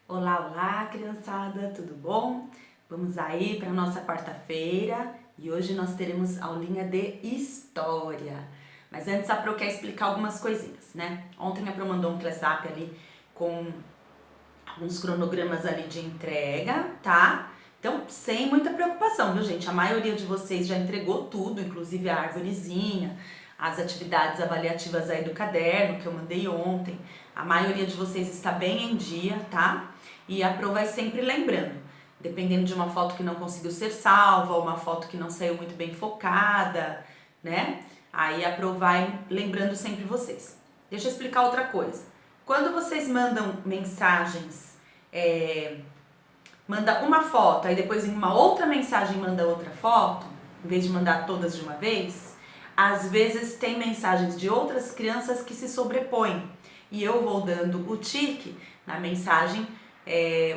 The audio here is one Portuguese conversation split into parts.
Olá, olá, criançada, tudo bom? Vamos aí para nossa quarta-feira e hoje nós teremos aulinha de história. Mas antes a Pro quer explicar algumas coisinhas, né? Ontem a Pro mandou um WhatsApp ali com alguns cronogramas ali de entrega, tá? Então, sem muita preocupação, viu, gente? A maioria de vocês já entregou tudo, inclusive a arvorezinha, as atividades avaliativas aí do caderno que eu mandei ontem. A maioria de vocês está bem em dia, tá? E a Pro vai sempre lembrando, dependendo de uma foto que não conseguiu ser salva, ou uma foto que não saiu muito bem focada, né? Aí a Pro vai lembrando sempre vocês. Deixa eu explicar outra coisa. Quando vocês mandam mensagens, manda uma foto, aí depois em uma outra mensagem manda outra foto, em vez de mandar todas de uma vez, às vezes tem mensagens de outras crianças que se sobrepõem. E eu vou dando o tique na mensagem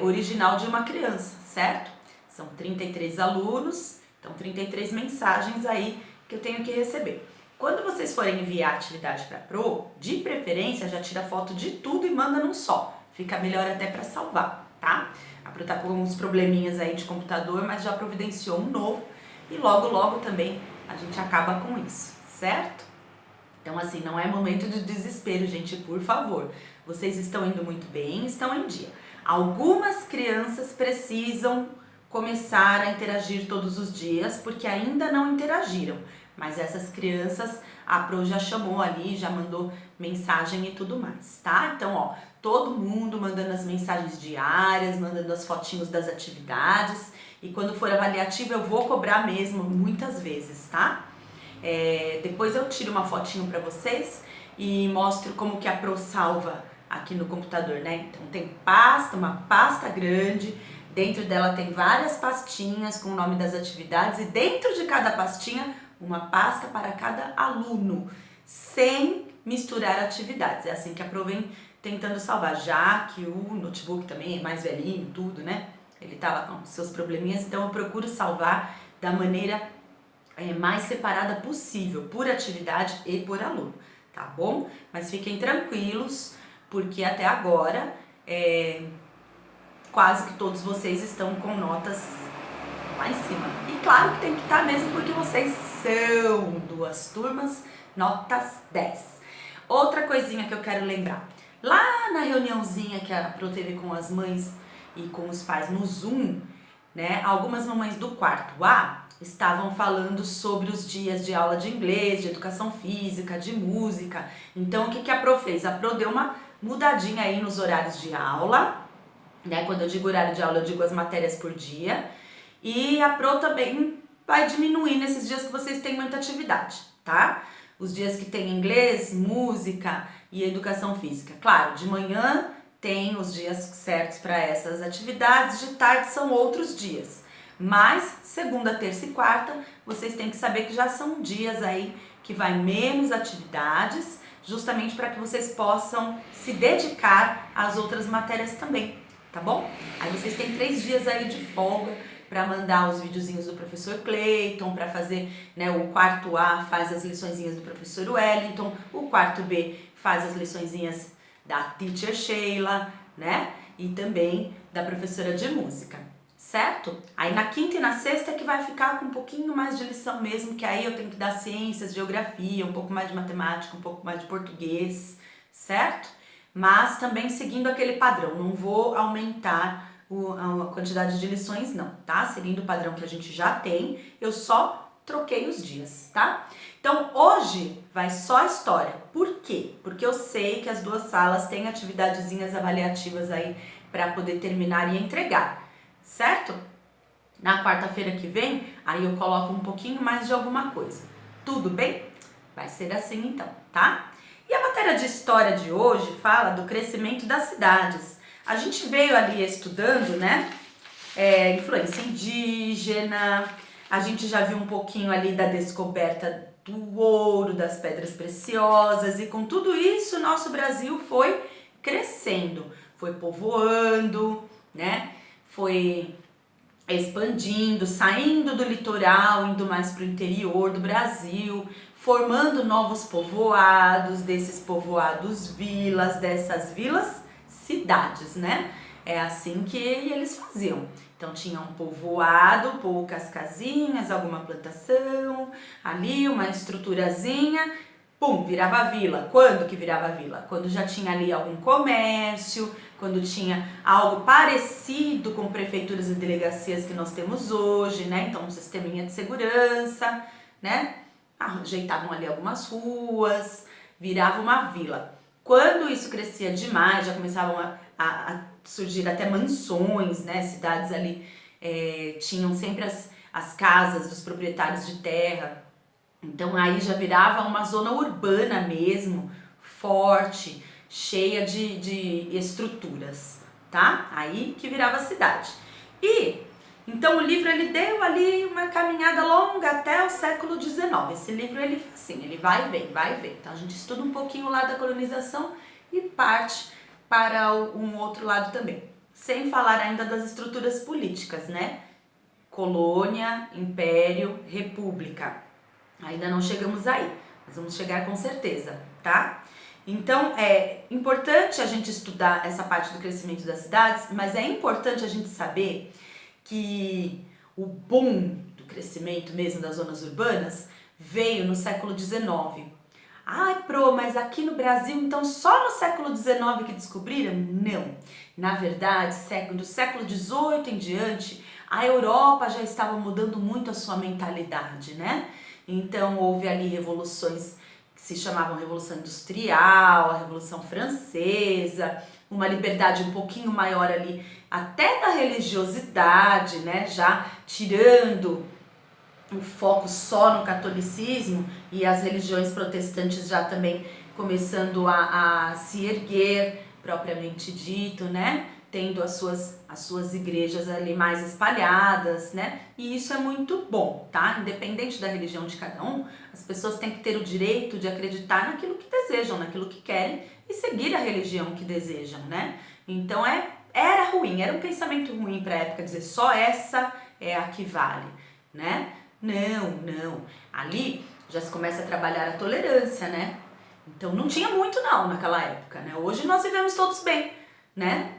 original de uma criança, certo? São 33 alunos, então 33 mensagens aí que eu tenho que receber. Quando vocês forem enviar a atividade para a Pro, de preferência já tira foto de tudo e manda num só. Fica melhor até para salvar, tá? A Pro tá com uns probleminhas aí de computador, mas já providenciou um novo e logo logo também a gente acaba com isso, certo? Então assim, não é momento de desespero, gente, por favor. Vocês estão indo muito bem, estão em dia. Algumas crianças precisam começar a interagir todos os dias porque ainda não interagiram. Mas essas crianças, a Pro já chamou ali, já mandou mensagem e tudo mais, tá? Então, ó, todo mundo mandando as mensagens diárias, mandando as fotinhos das atividades. E quando for avaliativa eu vou cobrar mesmo, muitas vezes, tá? Depois eu tiro uma fotinho pra vocês e mostro como que a Pro salva aqui no computador, né? Então tem pasta, uma pasta grande, dentro dela tem várias pastinhas com o nome das atividades e dentro de cada pastinha uma pasta para cada aluno, sem misturar atividades. É assim que a Pro vem tentando salvar, já que o notebook também é mais velhinho, tudo, né? Ele tá lá com seus probleminhas, então eu procuro salvar da maneira mais separada possível, por atividade e por aluno, tá bom? Mas fiquem tranquilos, porque até agora quase que todos vocês estão com notas lá em cima. E claro que tem que estar mesmo, porque vocês são duas turmas, notas 10. Outra coisinha que eu quero lembrar. Lá na reuniãozinha que a Pro teve com as mães e com os pais no Zoom, né? Algumas mamães do quarto A estavam falando sobre os dias de aula de inglês, de educação física, de música. Então, o que a Pro fez? A Pro deu uma mudadinha aí nos horários de aula, né? Quando eu digo horário de aula, eu digo as matérias por dia. E a Pro também vai diminuir nesses dias que vocês têm muita atividade, tá? Os dias que tem inglês, música e educação física. Claro, de manhã tem os dias certos para essas atividades, de tarde são outros dias. Mas segunda, terça e quarta, vocês têm que saber que já são dias aí que vai menos atividades, justamente para que vocês possam se dedicar às outras matérias também, tá bom? Aí vocês têm 3 dias aí de folga para mandar os videozinhos do professor Cleiton, para fazer, né, o quarto A faz as liçõezinhas do professor Wellington, o quarto B faz as liçõezinhas da teacher Sheila, né, e também da professora de música, certo? Aí na quinta e na sexta é que vai ficar com um pouquinho mais de lição mesmo, que aí eu tenho que dar ciências, geografia, um pouco mais de matemática, um pouco mais de português, certo? Mas também seguindo aquele padrão, não vou aumentar a quantidade de lições não, tá? Seguindo o padrão que a gente já tem, eu só troquei os dias, tá? Então hoje vai só história. Por quê? Porque eu sei que as duas salas têm atividadezinhas avaliativas aí para poder terminar e entregar, certo? Na quarta-feira que vem, aí eu coloco um pouquinho mais de alguma coisa. Tudo bem? Vai ser assim então, tá? E a matéria de história de hoje fala do crescimento das cidades. A gente veio ali estudando, né, influência indígena, a gente já viu um pouquinho ali da descoberta do ouro, das pedras preciosas, e com tudo isso, nosso Brasil foi crescendo, foi povoando, né, foi expandindo, saindo do litoral, indo mais para o interior do Brasil, formando novos povoados, desses povoados vilas, dessas vilas cidades, né? é assim que eles faziam. Então tinha um povoado, poucas casinhas, alguma plantação, ali uma estruturazinha, pum, virava vila. Quando que virava vila? Quando já tinha ali algum comércio, quando tinha algo parecido com prefeituras e delegacias que nós temos hoje, né? Então um sisteminha de segurança, né? Ajeitavam ali algumas ruas, virava uma vila. Quando isso crescia demais, já começavam a surgir até mansões, né? Cidades ali tinham sempre as casas dos proprietários de terra. Então aí já virava uma zona urbana mesmo, forte, cheia de estruturas, tá? Aí que virava cidade. E então o livro ele deu ali uma caminhada longa até o século XIX. Esse livro ele assim, ele vai e vem, vai e vem. Então a gente estuda um pouquinho lá da colonização e parte para um outro lado também. Sem falar ainda das estruturas políticas, né? Colônia, império, república. Ainda não chegamos aí, mas vamos chegar com certeza, tá? Então é importante a gente estudar essa parte do crescimento das cidades, mas é importante a gente saber que o boom do crescimento mesmo das zonas urbanas veio no século XIX. Ai, Pro, mas aqui no Brasil, então só no século XIX que descobriram? Não. Na verdade, do século XVIII em diante, a Europa já estava mudando muito a sua mentalidade, né? Então houve ali revoluções que se chamavam Revolução Industrial, a Revolução Francesa, uma liberdade um pouquinho maior ali, até da religiosidade, né? Já tirando o foco só no catolicismo e as religiões protestantes já também começando a se erguer, propriamente dito, né? Tendo as suas igrejas ali mais espalhadas, né? E isso é muito bom, tá? Independente da religião de cada um, as pessoas têm que ter o direito de acreditar naquilo que desejam, naquilo que querem e seguir a religião que desejam, né? Então era ruim, era um pensamento ruim para a época dizer só essa é a que vale, né? Não. Ali já se começa a trabalhar a tolerância, né? Então não tinha muito não naquela época, né? Hoje nós vivemos todos bem, né?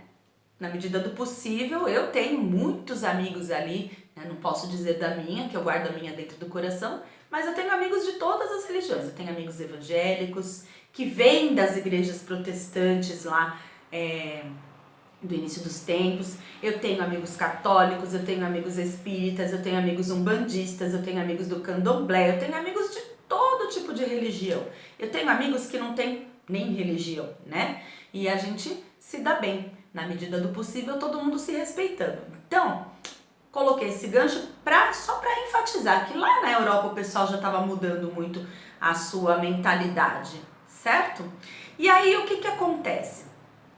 Na medida do possível, eu tenho muitos amigos ali, né? Não posso dizer da minha, que eu guardo a minha dentro do coração, mas eu tenho amigos de todas as religiões. Eu tenho amigos evangélicos, que vêm das igrejas protestantes lá, do início dos tempos. Eu tenho amigos católicos, eu tenho amigos espíritas, eu tenho amigos umbandistas, eu tenho amigos do candomblé, eu tenho amigos de todo tipo de religião. Eu tenho amigos que não têm nem religião, né? E a gente se dá bem, na medida do possível, todo mundo se respeitando. Então, coloquei esse gancho só para enfatizar que lá na Europa o pessoal já estava mudando muito a sua mentalidade, certo? E aí o que acontece?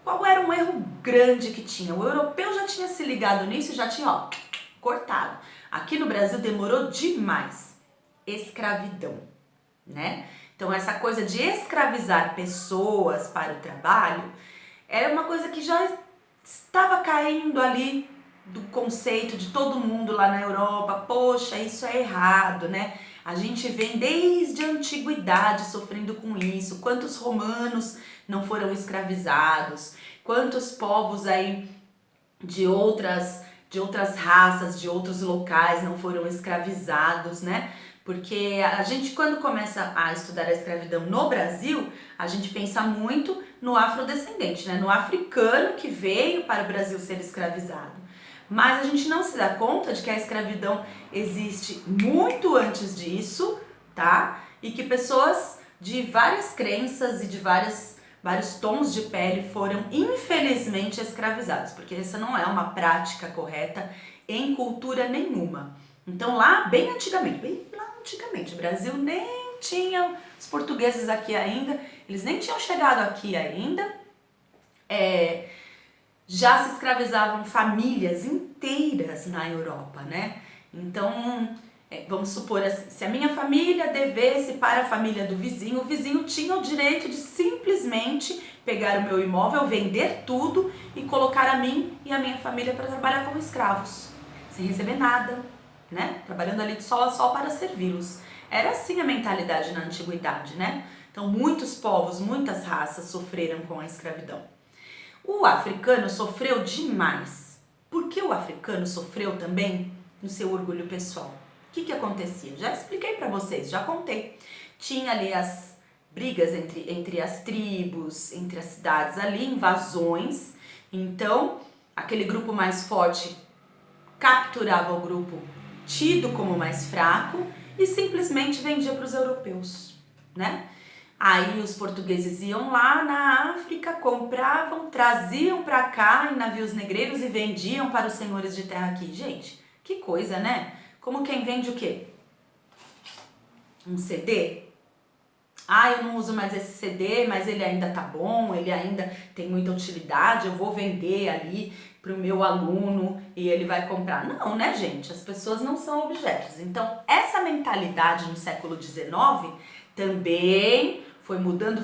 Qual era um erro grande que tinha? O europeu já tinha se ligado nisso e já tinha, cortado. Aqui no Brasil demorou demais. Escravidão, né? Então essa coisa de escravizar pessoas para o trabalho era uma coisa que já estava caindo ali do conceito de todo mundo lá na Europa. Poxa, isso é errado, né? A gente vem desde a antiguidade sofrendo com isso. Quantos romanos não foram escravizados? Quantos povos aí de outras raças, de outros locais não foram escravizados, né? Porque a gente, quando começa a estudar a escravidão no Brasil, a gente pensa muito no afrodescendente, né? No africano que veio para o Brasil ser escravizado. Mas a gente não se dá conta de que a escravidão existe muito antes disso, tá? E que pessoas de várias crenças e de vários tons de pele foram infelizmente escravizados, porque essa não é uma prática correta em cultura nenhuma. Então lá, bem antigamente, o Brasil nem tinha os portugueses aqui ainda, eles nem tinham chegado aqui ainda, já se escravizavam famílias inteiras na Europa, né? Então, vamos supor assim, se a minha família devesse para a família do vizinho, o vizinho tinha o direito de simplesmente pegar o meu imóvel, vender tudo e colocar a mim e a minha família para trabalhar como escravos, sem receber nada, né? Trabalhando ali de sol a sol para servi-los. Era assim a mentalidade na antiguidade, né? Então, muitos povos, muitas raças sofreram com a escravidão. O africano sofreu demais. Por que o africano sofreu também no seu orgulho pessoal? O que acontecia? Já expliquei para vocês, já contei. Tinha ali as brigas entre as tribos, entre as cidades ali, invasões. Então, aquele grupo mais forte capturava o grupo tido como mais fraco e simplesmente vendia para os europeus, né? Aí os portugueses iam lá na África, compravam, traziam para cá em navios negreiros e vendiam para os senhores de terra aqui. Gente, que coisa, né? Como quem vende o quê? Um CD? Ah, eu não uso mais esse CD, mas ele ainda tá bom, ele ainda tem muita utilidade, eu vou vender ali pro meu aluno e ele vai comprar. Não, né, gente? As pessoas não são objetos. Então, essa mentalidade no século XIX também foi mudando,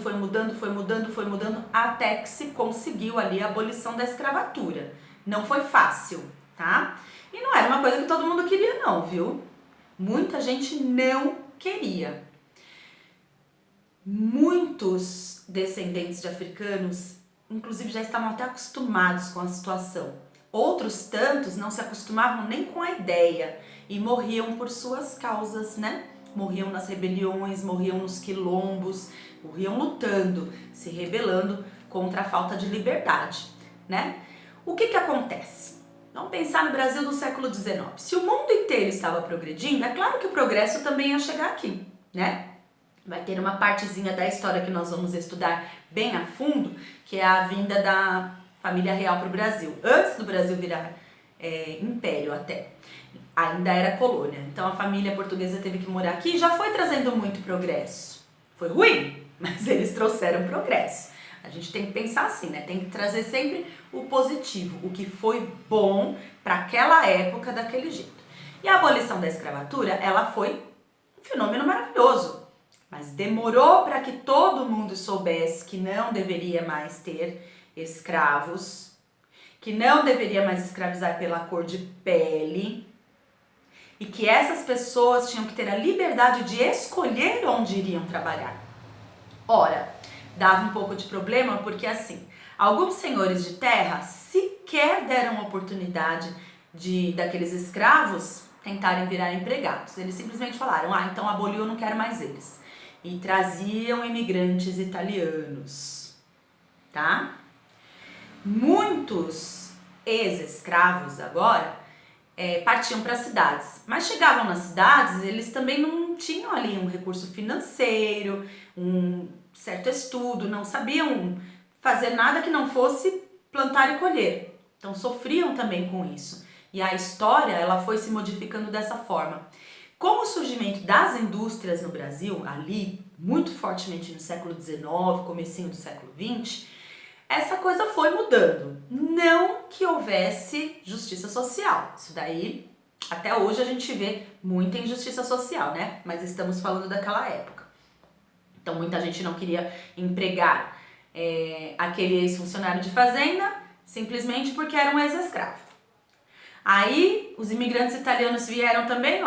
até que se conseguiu ali a abolição da escravatura. Não foi fácil, tá? E não era uma coisa que todo mundo queria não, viu? Muita gente não queria. Muitos descendentes de africanos, inclusive, já estavam até acostumados com a situação. Outros tantos não se acostumavam nem com a ideia e morriam por suas causas, né? Morriam nas rebeliões, morriam nos quilombos, morriam lutando, se rebelando contra a falta de liberdade, né? O que acontece? Vamos pensar no Brasil do século XIX. Se o mundo inteiro estava progredindo, é claro que o progresso também ia chegar aqui, né? Vai ter uma partezinha da história que nós vamos estudar bem a fundo, que é a vinda da família real para o Brasil. Antes do Brasil virar império até, ainda era colônia. Então a família portuguesa teve que morar aqui e já foi trazendo muito progresso. Foi ruim, mas eles trouxeram progresso. A gente tem que pensar assim, né? Tem que trazer sempre o positivo, o que foi bom para aquela época daquele jeito. E a abolição da escravatura, ela foi um fenômeno maravilhoso. Mas demorou para que todo mundo soubesse que não deveria mais ter escravos, que não deveria mais escravizar pela cor de pele e que essas pessoas tinham que ter a liberdade de escolher onde iriam trabalhar. Ora, dava um pouco de problema porque assim, alguns senhores de terra sequer deram oportunidade daqueles escravos tentarem virar empregados. Eles simplesmente falaram, então aboliu, eu não quero mais eles. E traziam imigrantes italianos, tá? Muitos ex-escravos agora partiam para as cidades, mas chegavam nas cidades, eles também não tinham ali um recurso financeiro, um certo estudo, não sabiam fazer nada que não fosse plantar e colher, então sofriam também com isso. E a história, ela foi se modificando dessa forma. Com o surgimento das indústrias no Brasil, ali, muito fortemente no século XIX, comecinho do século XX, essa coisa foi mudando. Não que houvesse justiça social. Isso daí, até hoje a gente vê muita injustiça social, né? Mas estamos falando daquela época. Então, muita gente não queria empregar aquele ex-funcionário de fazenda, simplesmente porque era um ex-escravo. Aí, os imigrantes italianos vieram também,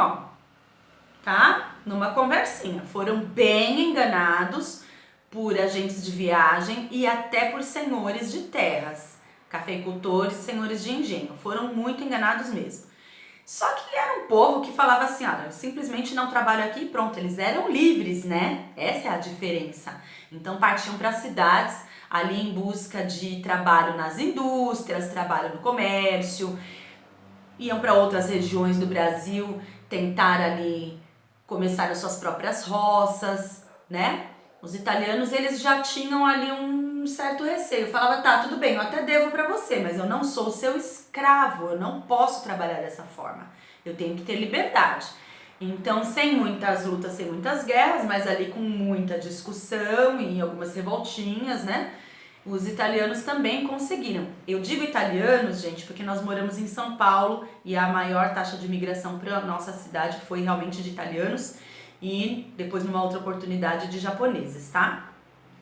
tá? Numa conversinha. Foram bem enganados por agentes de viagem e até por senhores de terras, cafeicultores, senhores de engenho. Foram muito enganados mesmo. Só que era um povo que falava assim, olha, eu simplesmente não trabalho aqui e pronto. Eles eram livres, né? Essa é a diferença. Então partiam para as cidades ali em busca de trabalho nas indústrias, trabalho no comércio, iam para outras regiões do Brasil tentar ali começar as suas próprias roças, né? Os italianos, eles já tinham ali um certo receio. Falava, tá, tudo bem, eu até devo para você, mas eu não sou seu escravo, eu não posso trabalhar dessa forma. Eu tenho que ter liberdade. Então, sem muitas lutas, sem muitas guerras, mas ali com muita discussão e algumas revoltinhas, né? Os italianos também conseguiram. Eu digo italianos, gente, porque nós moramos em São Paulo e a maior taxa de imigração para a nossa cidade foi realmente de italianos e depois numa outra oportunidade de japoneses, tá?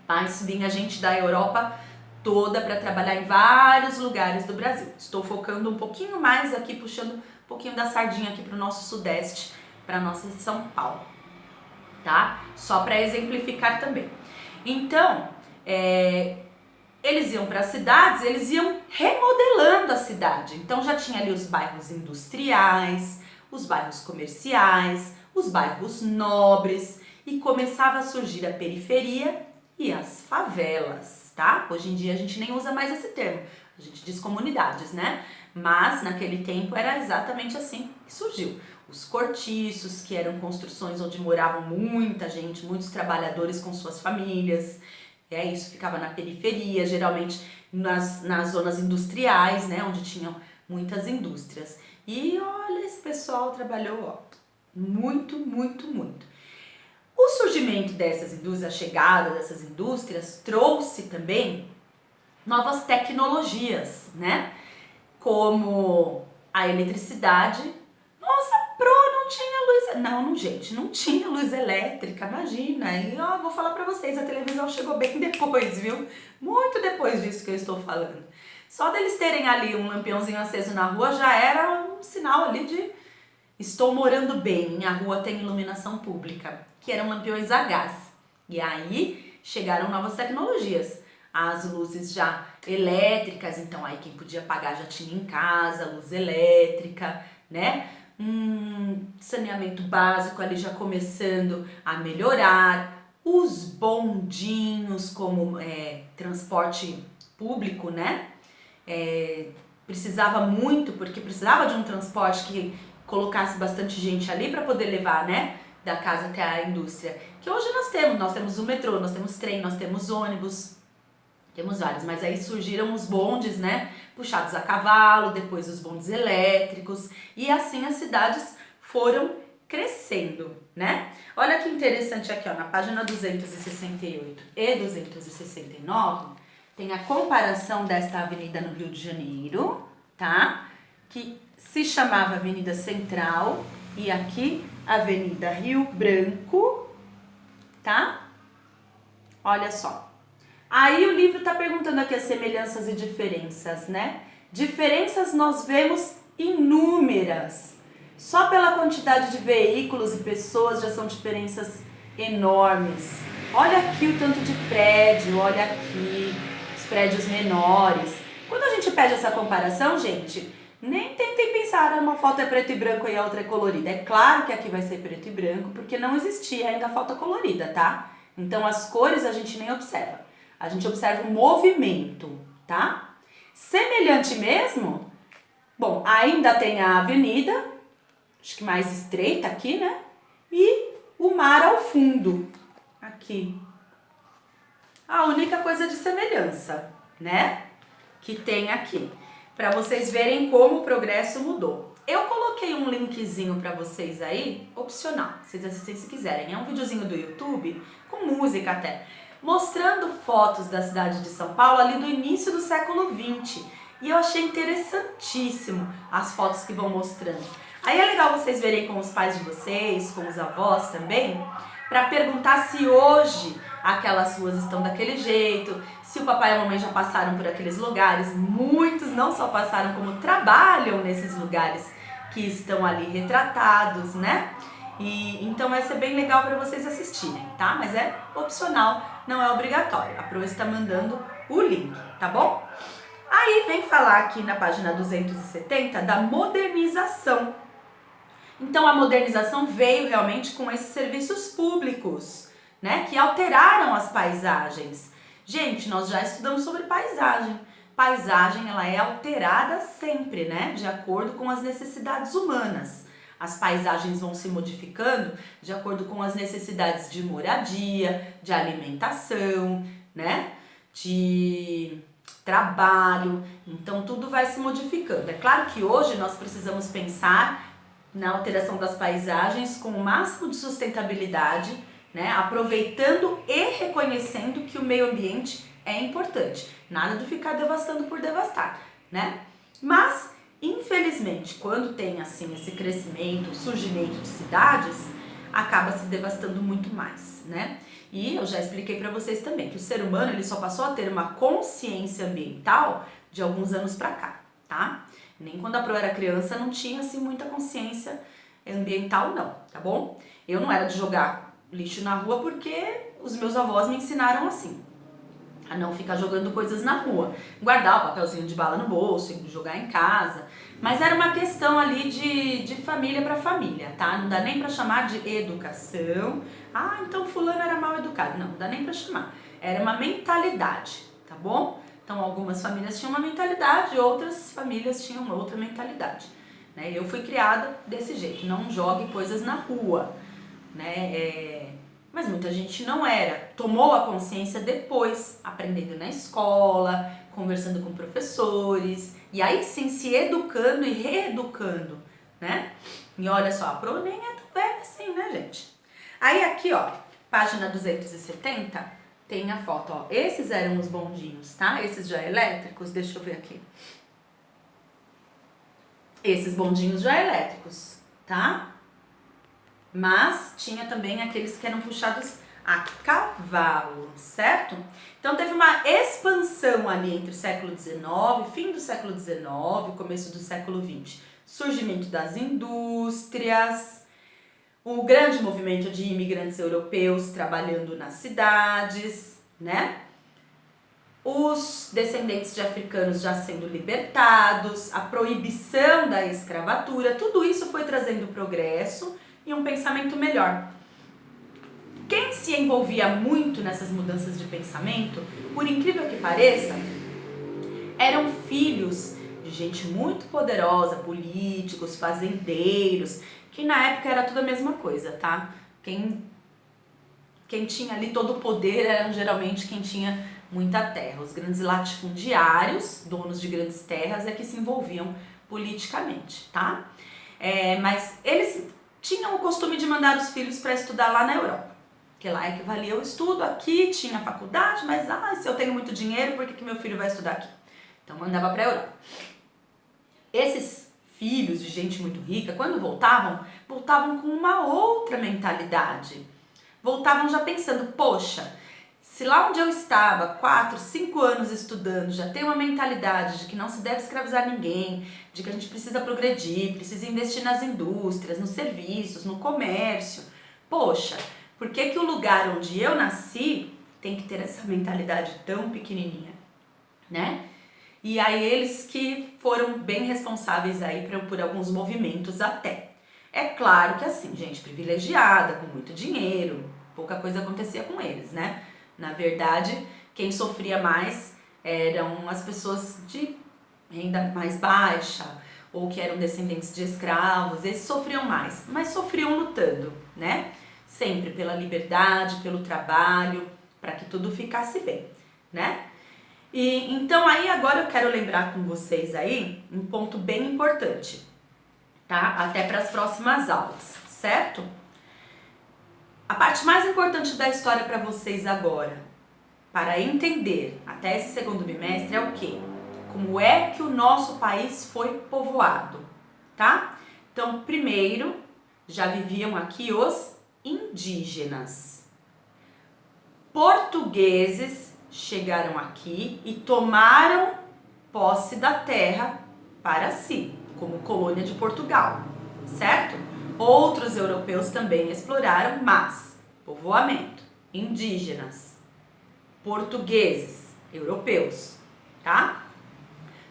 Mas vinha gente da Europa toda para trabalhar em vários lugares do Brasil. Estou focando um pouquinho mais aqui, puxando um pouquinho da sardinha aqui para o nosso sudeste, para nossa São Paulo, tá? Só para exemplificar também. Então, eles iam para as cidades, eles iam remodelando a cidade. Então já tinha ali os bairros industriais, os bairros comerciais, os bairros nobres e começava a surgir a periferia e as favelas, tá? Hoje em dia a gente nem usa mais esse termo, a gente diz comunidades, né? Mas naquele tempo era exatamente assim que surgiu. Os cortiços, que eram construções onde moravam muita gente, muitos trabalhadores com suas famílias. Isso ficava na periferia, geralmente nas zonas industriais, né? Onde tinham muitas indústrias. E olha, esse pessoal trabalhou, ó, muito, muito, muito. O surgimento dessas indústrias, a chegada dessas indústrias, trouxe também novas tecnologias, né? Como a eletricidade. Nossa, não tinha luz. Não, gente, não tinha luz elétrica, imagina. E ó, vou falar pra vocês, a televisão chegou bem depois, viu? Muito depois disso que eu estou falando. Só deles terem ali um lampiãozinho aceso na rua já era um sinal ali de estou morando bem, minha rua tem iluminação pública, que eram lampiões a gás. E aí chegaram novas tecnologias. As luzes já elétricas, então aí quem podia pagar já tinha em casa, luz elétrica, né? Saneamento básico ali já começando a melhorar, os bondinhos como transporte público, né? Precisava muito, porque precisava de um transporte que colocasse bastante gente ali para poder levar, né? Da casa até a indústria. Que hoje nós temos o metrô, nós temos trem, nós temos ônibus, temos vários, mas aí surgiram os bondes, né? Puxados a cavalo, depois os bondes elétricos, e assim as cidades foram crescendo, né? Olha que interessante aqui, ó, na página 268 e 269, tem a comparação desta avenida no Rio de Janeiro, tá? Que se chamava Avenida Central, e aqui Avenida Rio Branco, tá? Olha só. Aí o livro está perguntando aqui as semelhanças e diferenças, né? Diferenças nós vemos inúmeras. Só pela quantidade de veículos e pessoas já são diferenças enormes. Olha aqui o tanto de prédio, olha aqui os prédios menores. Quando a gente pede essa comparação, gente, nem tentem pensar, uma foto é preto e branco e a outra é colorida. É claro que aqui vai ser preto e branco, porque não existia ainda a foto colorida, tá? Então as cores a gente nem observa. A gente observa o movimento, tá? Semelhante mesmo, bom, ainda tem a avenida, acho que mais estreita aqui, né? E o mar ao fundo, aqui. A única coisa de semelhança, né? Que tem aqui, para vocês verem como o progresso mudou. Eu coloquei um linkzinho para vocês aí, opcional, vocês assistem se quiserem. É um videozinho do YouTube, com música até, mostrando fotos da cidade de São Paulo ali do início do século XX. E eu achei interessantíssimo as fotos que vão mostrando. Aí é legal vocês verem com os pais de vocês, com os avós também, para perguntar se hoje aquelas ruas estão daquele jeito, se o papai e a mamãe já passaram por aqueles lugares. Muitos não só passaram, como trabalham nesses lugares que estão ali retratados, né? E então vai ser bem legal para vocês assistirem, tá? Mas é opcional, não é obrigatório. A Pro está mandando o link, tá bom? Aí vem falar aqui na página 270 da modernização. Então a modernização veio realmente com esses serviços públicos, né? Que alteraram as paisagens. Gente, nós já estudamos sobre paisagem. Paisagem, ela é alterada sempre, né? De acordo com as necessidades humanas. As paisagens vão se modificando de acordo com as necessidades de moradia, de alimentação, né? De trabalho. Então tudo vai se modificando. É claro que hoje nós precisamos pensar na alteração das paisagens com o máximo de sustentabilidade, né? Aproveitando e reconhecendo que o meio ambiente é importante. Nada de ficar devastando por devastar, né? Mas infelizmente, quando tem assim esse crescimento, surgimento de cidades, acaba se devastando muito mais, né? E eu já expliquei para vocês também que o ser humano ele só passou a ter uma consciência ambiental de alguns anos para cá, tá? Nem quando a Pro era criança não tinha assim muita consciência ambiental não, tá bom? Eu não era de jogar lixo na rua porque os meus avós me ensinaram assim. a não ficar jogando coisas na rua. Guardar o papelzinho de bala no bolso e jogar em casa. Mas era uma questão ali de família para família, tá? Não dá nem para chamar de educação. Ah, então fulano era mal educado. Não dá nem para chamar. Era uma mentalidade, tá bom? Então algumas famílias tinham uma mentalidade, outras famílias tinham outra mentalidade. Né? Eu fui criada desse jeito, não jogue coisas na rua, né? Mas muita gente não era, tomou a consciência depois, aprendendo na escola, conversando com professores, e aí sim se educando e reeducando, né? E olha só, a Pro nem é tão velha assim, né, gente? Aí aqui, ó, página 270, tem a foto, ó, esses eram os bondinhos, tá? Esses já elétricos, deixa eu ver aqui. Esses bondinhos já elétricos, tá? Mas tinha também aqueles que eram puxados a cavalo, certo? Então teve uma expansão ali entre o século XIX, fim do século XIX, começo do século XX. Surgimento das indústrias, o grande movimento de imigrantes europeus trabalhando nas cidades, né? Os descendentes de africanos já sendo libertados, a proibição da escravatura, tudo isso foi trazendo progresso e um pensamento melhor. Quem se envolvia muito nessas mudanças de pensamento, por incrível que pareça, eram filhos de gente muito poderosa, políticos, fazendeiros, que na época era tudo a mesma coisa, tá? Quem tinha ali todo o poder eram geralmente quem tinha muita terra. Os grandes latifundiários, donos de grandes terras, é que se envolviam politicamente, tá? Mas eles tinham o costume de mandar os filhos para estudar lá na Europa, que lá equivalia ao estudo. Aqui tinha faculdade, mas se eu tenho muito dinheiro, por que meu filho vai estudar aqui? Então mandava para a Europa. Esses filhos de gente muito rica, quando voltavam com uma outra mentalidade. Voltavam já pensando, poxa, se lá onde eu estava, 4, 5 anos estudando, já tem uma mentalidade de que não se deve escravizar ninguém, de que a gente precisa progredir, precisa investir nas indústrias, nos serviços, no comércio. Poxa, por que o lugar onde eu nasci tem que ter essa mentalidade tão pequenininha, né? E aí eles que foram bem responsáveis aí por alguns movimentos até. É claro que assim, gente privilegiada, com muito dinheiro, pouca coisa acontecia com eles, né? Na verdade, quem sofria mais eram as pessoas de renda mais baixa ou que eram descendentes de escravos. Esses sofriam mais, mas sofriam lutando, né? Sempre pela liberdade, pelo trabalho, para que tudo ficasse bem, né? E então aí agora eu quero lembrar com vocês aí um ponto bem importante, tá? Até para as próximas aulas, certo? A parte mais importante da história para vocês agora, para entender até esse segundo bimestre, é o quê? Como é que o nosso país foi povoado, tá? Então, primeiro, já viviam aqui os indígenas. Portugueses chegaram aqui e tomaram posse da terra para si, como colônia de Portugal, certo? Outros europeus também exploraram, mas povoamento, indígenas, portugueses, europeus, tá?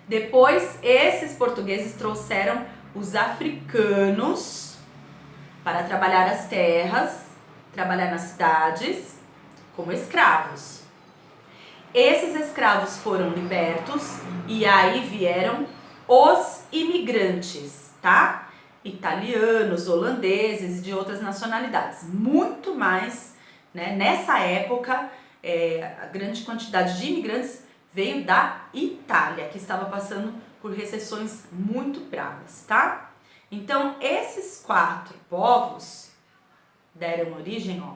Depois, esses portugueses trouxeram os africanos para trabalhar as terras, trabalhar nas cidades como escravos. Esses escravos foram libertos e aí vieram os imigrantes, tá? Italianos, holandeses e de outras nacionalidades. Muito mais, né? Nessa época, a grande quantidade de imigrantes veio da Itália, que estava passando por recessões muito bravas, tá? Então, esses 4 povos deram origem, ó,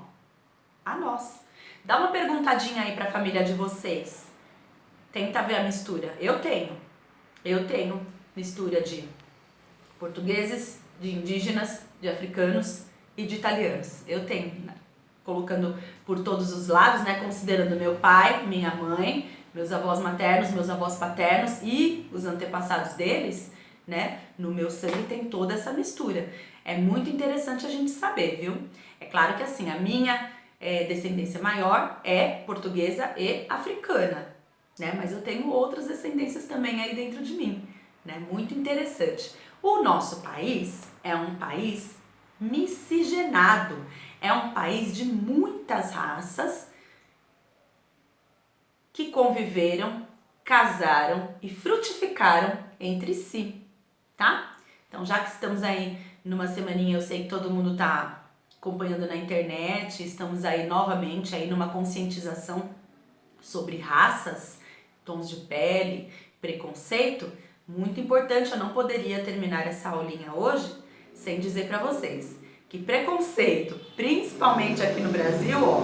a nós. Dá uma perguntadinha aí para a família de vocês. Tenta ver a mistura. Eu tenho mistura de portugueses, de indígenas, de africanos e de italianos. Eu tenho, né? Colocando por todos os lados, né? Considerando meu pai, minha mãe, meus avós maternos, meus avós paternos e os antepassados deles, né? No meu sangue tem toda essa mistura. É muito interessante a gente saber, viu? É claro que assim, a minha descendência maior é portuguesa e africana, né? Mas eu tenho outras descendências também aí dentro de mim, né? Muito interessante. O nosso país é um país miscigenado, é um país de muitas raças que conviveram, casaram e frutificaram entre si, tá? Então, já que estamos aí numa semaninha, eu sei que todo mundo tá acompanhando na internet, estamos aí novamente aí numa conscientização sobre raças, tons de pele, preconceito. Muito importante, eu não poderia terminar essa aulinha hoje sem dizer para vocês que preconceito, principalmente aqui no Brasil, ó,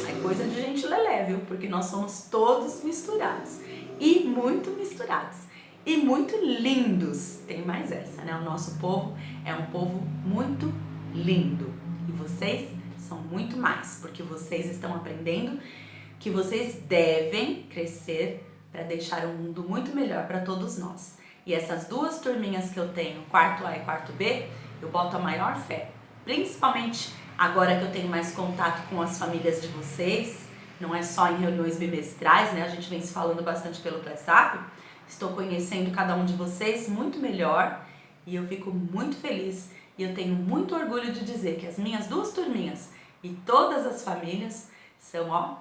é coisa de gente lelé, viu? Porque nós somos todos misturados e muito misturados e muito lindos. Tem mais essa, né? O nosso povo é um povo muito lindo e vocês são muito mais, porque vocês estão aprendendo que vocês devem crescer para deixar um mundo muito melhor para todos nós. E essas duas turminhas que eu tenho, quarto A e quarto B, eu boto a maior fé. Principalmente agora que eu tenho mais contato com as famílias de vocês, não é só em reuniões bimestrais, né? A gente vem se falando bastante pelo WhatsApp. Estou conhecendo cada um de vocês muito melhor e eu fico muito feliz e eu tenho muito orgulho de dizer que as minhas duas turminhas e todas as famílias são, ó,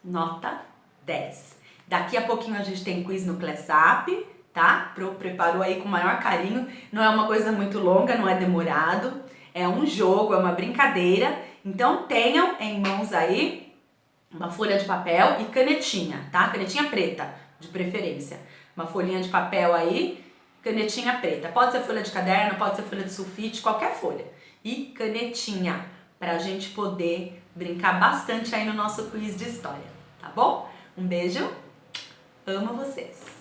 nota 10. Daqui a pouquinho a gente tem quiz no WhatsApp, tá? Preparou aí com o maior carinho. Não é uma coisa muito longa, não é demorado. É um jogo, é uma brincadeira. Então tenham em mãos aí uma folha de papel e canetinha, tá? Canetinha preta, de preferência. Uma folhinha de papel aí, canetinha preta. Pode ser folha de caderno, pode ser folha de sulfite, qualquer folha. E canetinha, pra gente poder brincar bastante aí no nosso quiz de história, tá bom? Um beijo, amo vocês!